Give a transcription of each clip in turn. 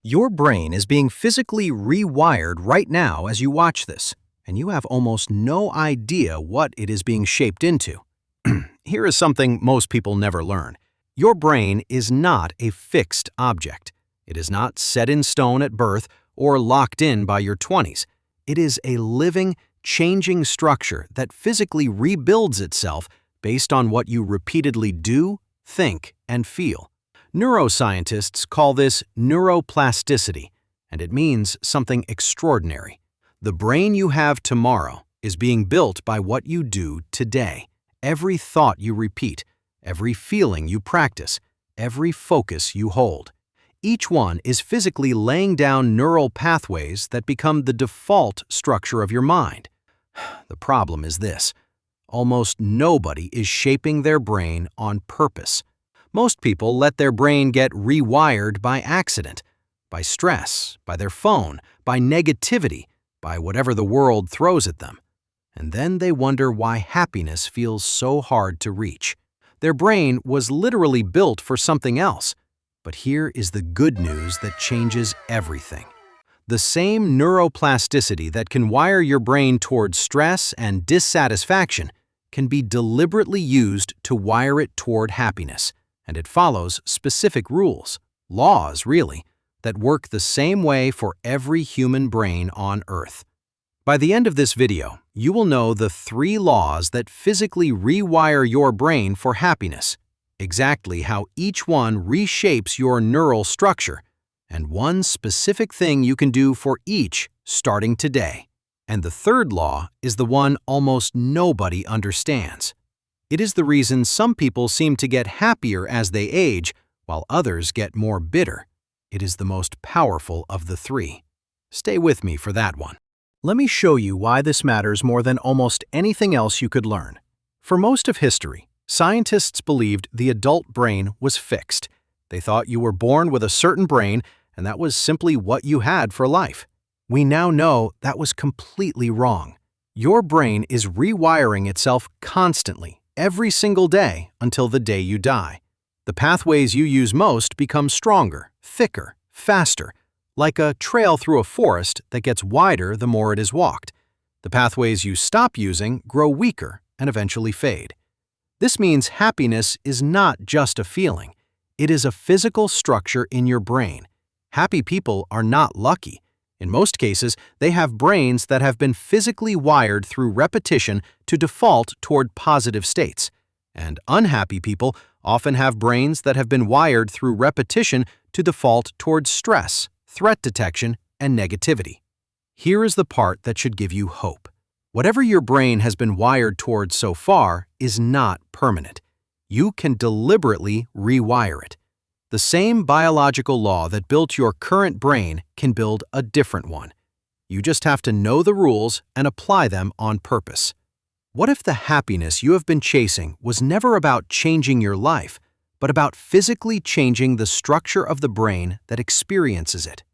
Your brain is being physically rewired right now as you watch this, and you have almost no idea what it is being shaped into. Here is something most people never learn. Your brain is not a fixed object. It is not set in stone at birth or locked in by your 20s. It is a living, changing structure that physically rebuilds itself based on what you repeatedly do, think, and feel. Neuroscientists call this neuroplasticity, and it means something extraordinary. The brain you have tomorrow is being built by what you do today. Every thought you repeat, every feeling you practice, every focus you hold. Each one is physically laying down neural pathways that become the default structure of your mind. The problem is this: almost nobody is shaping their brain on purpose. Most people let their brain get rewired by accident, by stress, by their phone, by negativity, by whatever the world throws at them. And then they wonder why happiness feels so hard to reach. Their brain was literally built for something else. But here is the good news that changes everything. The same neuroplasticity that can wire your brain towards stress and dissatisfaction can be deliberately used to wire it toward happiness. And it follows specific rules, laws really, that work the same way for every human brain on Earth. By the end of this video, you will know the 3 laws that physically rewire your brain for happiness, exactly how each one reshapes your neural structure, and one specific thing you can do for each starting today. And the 3rd law is the one almost nobody understands. It is the reason some people seem to get happier as they age, while others get more bitter. It is the most powerful of the 3. Stay with me for that one. Let me show you why this matters more than almost anything else you could learn. For most of history, scientists believed the adult brain was fixed. They thought you were born with a certain brain, and that was simply what you had for life. We now know that was completely wrong. Your brain is rewiring itself constantly, every single day until the day you die. The pathways you use most become stronger, thicker, faster, like a trail through a forest that gets wider the more it is walked. The pathways you stop using grow weaker and eventually fade. This means happiness is not just a feeling. It is a physical structure in your brain. Happy people are not lucky. In most cases, they have brains that have been physically wired through repetition to default toward positive states. And unhappy people often have brains that have been wired through repetition to default toward stress, threat detection, and negativity. Here is the part that should give you hope. Whatever your brain has been wired toward so far is not permanent. You can deliberately rewire it. The same biological law that built your current brain can build a different one. You just have to know the rules and apply them on purpose. What if the happiness you have been chasing was never about changing your life, but about physically changing the structure of the brain that experiences it?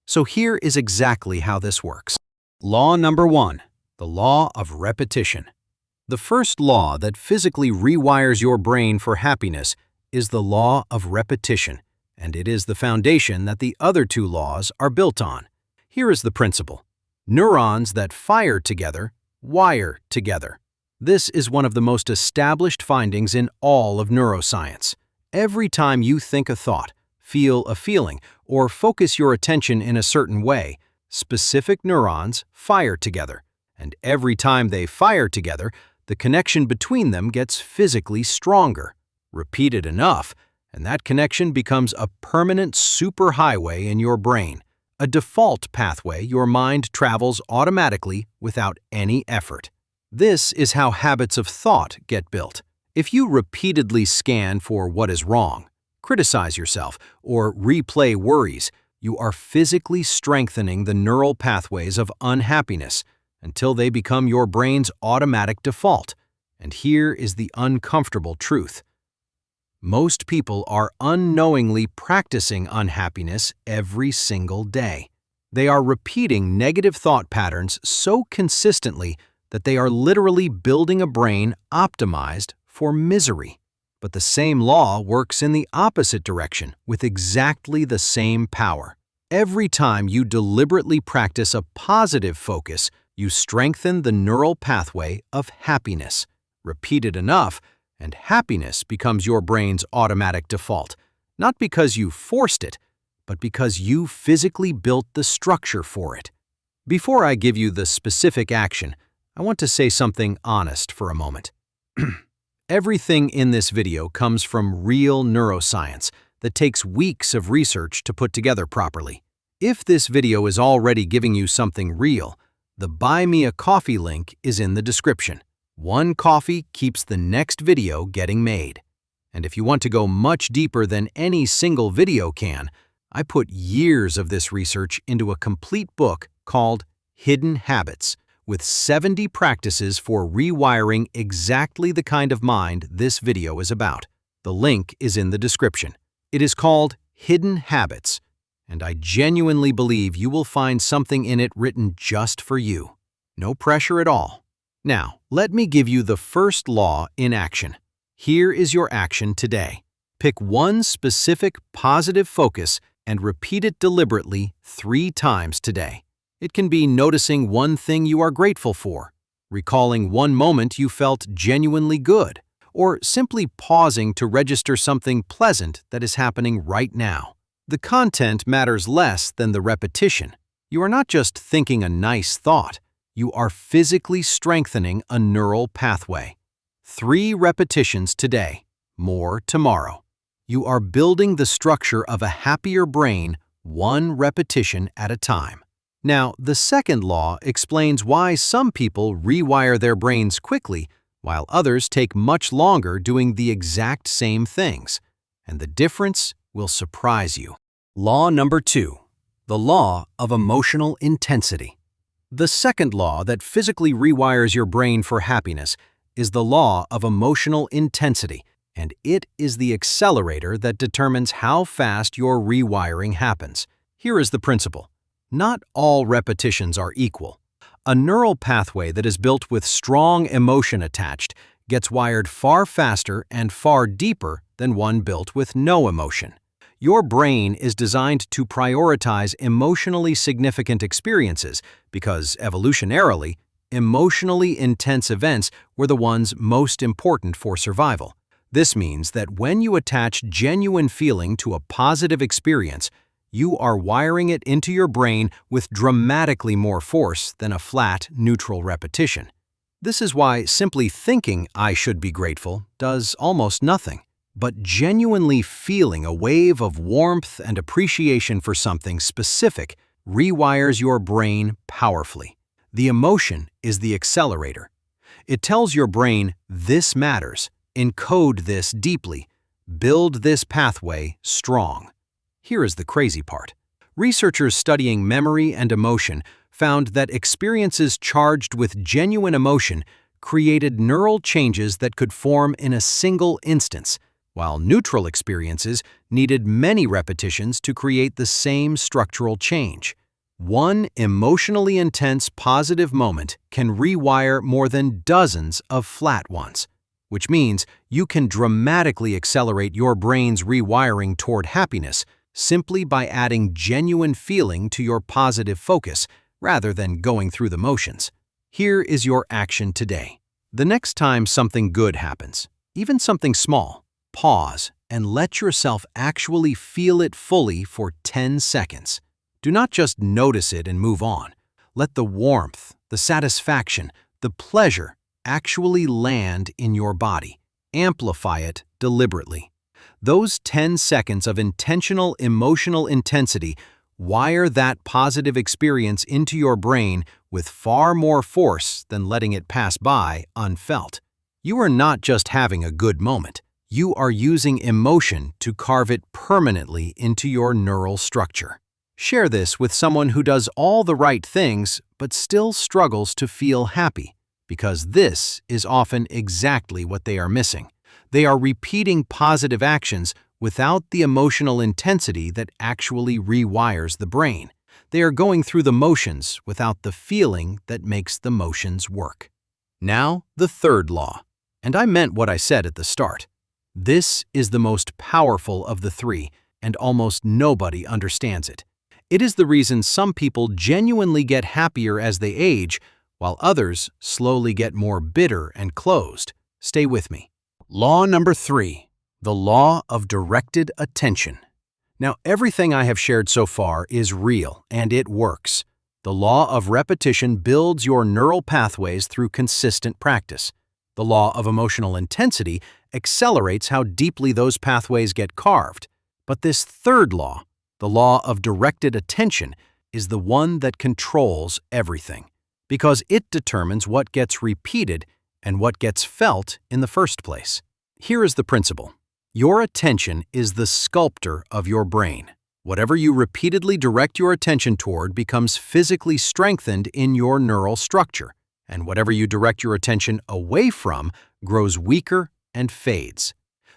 So here is exactly how this works. Law number 1, the law of repetition. The first law that physically rewires your brain for happiness is the law of repetition, and it is the foundation that the other 2 laws are built on. Here is the principle. Neurons that fire together wire together. This is one of the most established findings in all of neuroscience. Every time you think a thought, feel a feeling, or focus your attention in a certain way, specific neurons fire together. And every time they fire together, the connection between them gets physically stronger. Repeat it enough, and that connection becomes a permanent superhighway in your brain, a default pathway your mind travels automatically without any effort. This is how habits of thought get built. If you repeatedly scan for what is wrong, criticize yourself, or replay worries, you are physically strengthening the neural pathways of unhappiness until they become your brain's automatic default. And here is the uncomfortable truth. Most people are unknowingly practicing unhappiness every single day. They are repeating negative thought patterns so consistently that they are literally building a brain optimized for misery. But the same law works in the opposite direction with exactly the same power. Every time you deliberately practice a positive focus, you strengthen the neural pathway of happiness. Repeat it enough, and happiness becomes your brain's automatic default, not because you forced it, but because you physically built the structure for it. Before I give you the specific action, I want to say something honest for a moment. Everything in this video comes from real neuroscience that takes weeks of research to put together properly. If this video is already giving you something real, the Buy Me a Coffee link is in the description. One coffee keeps the next video getting made. And if you want to go much deeper than any single video can, I put years of this research into a complete book called Hidden Habits, with 70 practices for rewiring exactly the kind of mind this video is about. The link is in the description. It is called Hidden Habits, and I genuinely believe you will find something in it written just for you. No pressure at all. Now, let me give you the first law in action. Here is your action today. Pick one specific positive focus and repeat it deliberately 3 times today. It can be noticing one thing you are grateful for, recalling one moment you felt genuinely good, or simply pausing to register something pleasant that is happening right now. The content matters less than the repetition. You are not just thinking a nice thought, you are physically strengthening a neural pathway. 3 repetitions today, more tomorrow. You are building the structure of a happier brain 1 repetition at a time. Now, the second law explains why some people rewire their brains quickly, while others take much longer doing the exact same things. And the difference will surprise you. Law number 2, the law of emotional intensity. The second law that physically rewires your brain for happiness is the law of emotional intensity, and it is the accelerator that determines how fast your rewiring happens. Here is the principle. Not all repetitions are equal. A neural pathway that is built with strong emotion attached gets wired far faster and far deeper than one built with no emotion. Your brain is designed to prioritize emotionally significant experiences because, evolutionarily, emotionally intense events were the ones most important for survival. This means that when you attach genuine feeling to a positive experience, you are wiring it into your brain with dramatically more force than a flat, neutral repetition. This is why simply thinking "I should be grateful" does almost nothing. But genuinely feeling a wave of warmth and appreciation for something specific rewires your brain powerfully. The emotion is the accelerator. It tells your brain, "This matters, encode this deeply, build this pathway strong." Here is the crazy part. Researchers studying memory and emotion found that experiences charged with genuine emotion created neural changes that could form in a single instance, while neutral experiences needed many repetitions to create the same structural change. One emotionally intense positive moment can rewire more than dozens of flat ones, which means you can dramatically accelerate your brain's rewiring toward happiness simply by adding genuine feeling to your positive focus rather than going through the motions. Here is your action today. The next time something good happens, even something small, pause and let yourself actually feel it fully for 10 seconds. Do not just notice it and move on. Let the warmth, the satisfaction, the pleasure actually land in your body. Amplify it deliberately. Those 10 seconds of intentional emotional intensity wire that positive experience into your brain with far more force than letting it pass by unfelt. You are not just having a good moment. You are using emotion to carve it permanently into your neural structure. Share this with someone who does all the right things but still struggles to feel happy, because this is often exactly what they are missing. They are repeating positive actions without the emotional intensity that actually rewires the brain. They are going through the motions without the feeling that makes the motions work. Now, the third law. And I meant what I said at the start. This is the most powerful of the 3, and almost nobody understands it. It is the reason some people genuinely get happier as they age, while others slowly get more bitter and closed. Stay with me. Law number 3, the law of directed attention. Now, everything I have shared so far is real, and it works. The law of repetition builds your neural pathways through consistent practice. The law of emotional intensity accelerates how deeply those pathways get carved. But this third law, the law of directed attention, is the one that controls everything, because it determines what gets repeated and what gets felt in the first place. Here is the principle. Your attention is the sculptor of your brain. Whatever you repeatedly direct your attention toward becomes physically strengthened in your neural structure, and whatever you direct your attention away from grows weaker and fades.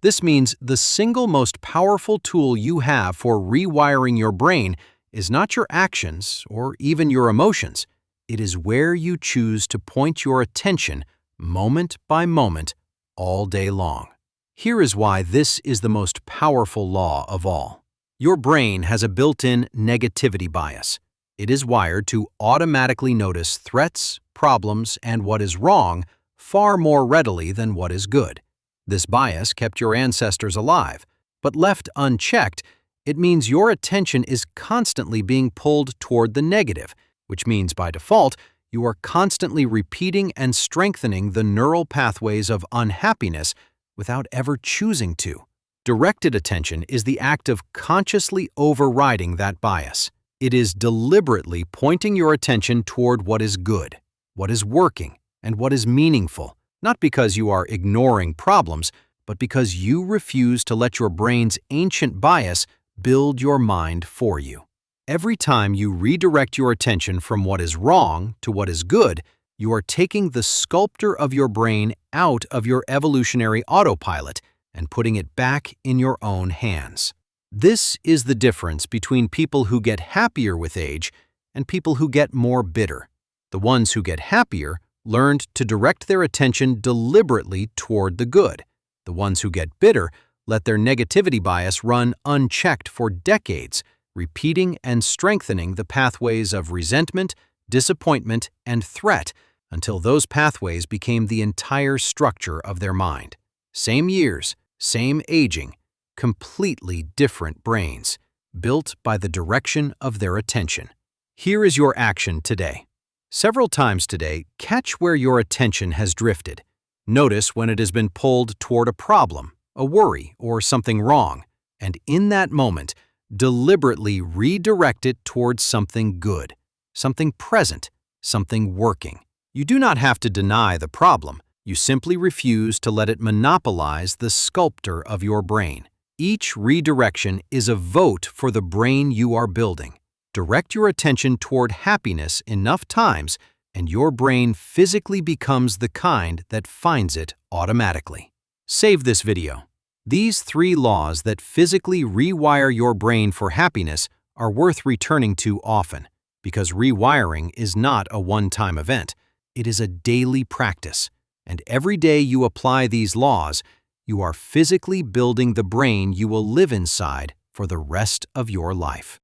This means the single most powerful tool you have for rewiring your brain is not your actions or even your emotions. It is where you choose to point your attention moment by moment, all day long. Here is why this is the most powerful law of all. Your brain has a built-in negativity bias. It is wired to automatically notice threats, problems, and what is wrong far more readily than what is good. This bias kept your ancestors alive, but left unchecked, it means your attention is constantly being pulled toward the negative, which means by default, you are constantly repeating and strengthening the neural pathways of unhappiness without ever choosing to. Directed attention is the act of consciously overriding that bias. It is deliberately pointing your attention toward what is good, what is working, and what is meaningful, not because you are ignoring problems, but because you refuse to let your brain's ancient bias build your mind for you. Every time you redirect your attention from what is wrong to what is good, you are taking the sculptor of your brain out of your evolutionary autopilot and putting it back in your own hands. This is the difference between people who get happier with age and people who get more bitter. The ones who get happier learned to direct their attention deliberately toward the good. The ones who get bitter let their negativity bias run unchecked for decades, repeating and strengthening the pathways of resentment, disappointment, and threat until those pathways became the entire structure of their mind. Same years, same aging, completely different brains, built by the direction of their attention. Here is your action today. Several times today, catch where your attention has drifted. Notice when it has been pulled toward a problem, a worry, or something wrong, and in that moment, deliberately redirect it towards something good, something present, something working. You do not have to deny the problem. You simply refuse to let it monopolize the sculptor of your brain. Each redirection is a vote for the brain you are building. Direct your attention toward happiness enough times, and your brain physically becomes the kind that finds it automatically. Save this video. These 3 laws that physically rewire your brain for happiness are worth returning to often, because rewiring is not a one-time event. It is a daily practice, and every day you apply these laws, you are physically building the brain you will live inside for the rest of your life.